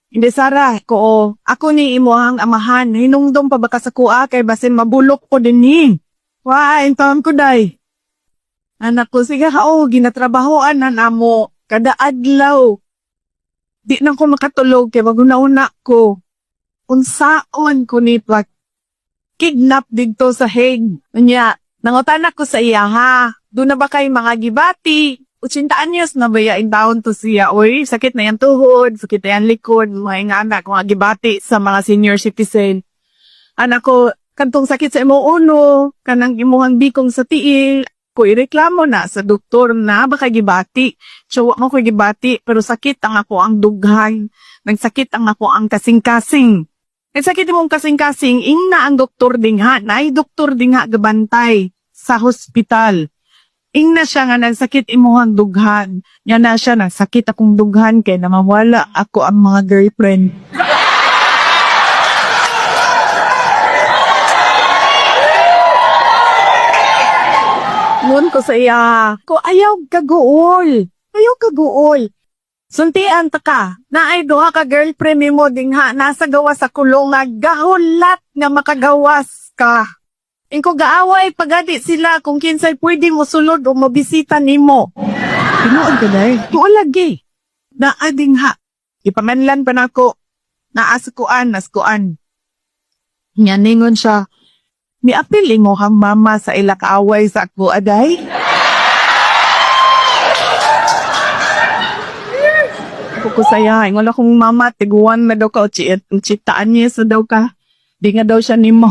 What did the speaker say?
Hindi Sara, ko ako ni imuhang amahan. Hinungdom pa ba ka sa kuha kay basin mabulok ko din ni. Wa, intawan ko day. Anak ko, sige ginatrabahoan na namo. Kada adlaw. Di na ko makatulog kay maguna-una ko. Unsaon ko ni kidnap dito sa Hague. Unya, nangotanak ko sa iya ha. Doon na ba kay mga gibati? 80 anyos na ba yain taon to siya? Uy, sakit na yan tuhod, sakit na yan likod, mga anak, mga gibati sa mga senior citizen. Anak ko, kantong sakit sa imo uno, kanang imuhang bikong sa tiil, ko ireklamo na sa doktor na baka gibati. So, mo ko gibati, pero sakit ang ako ang dughay. Nagsakit ang ako ang kasing-kasing. Nagsakit mong kasing-kasing, ingna ang doktor dingha, naay doktor dingha gabantay sa hospital. Ingna siya nga nagsakit imuhang dughan. Nga na siya nagsakit akong dughan kay namawala ako ang mga girlfriend. Ngun ko sa iya, ko ayaw kaguol. Ayaw kaguol. Suntian ta ka, na ay duha ka girlfriend mo dingha nasa gawas sa kulong nga gahulat nga makagawas ka. Ingko gaaway pagadi sila kung kinsay pwede mo sulod o mabisita nimo. Tinuod ka day? Tuol lagi. Naading ha. Ipamanlan pa nako. Naaskuan. Nyaningon siya. Miapil mo hang mama sa ila kaaway sa ako aday? Ako ko saya. Ingon akong mama, tiguan na daw ka o chitaan niya sa daw ka. Di nga daw siya nimo.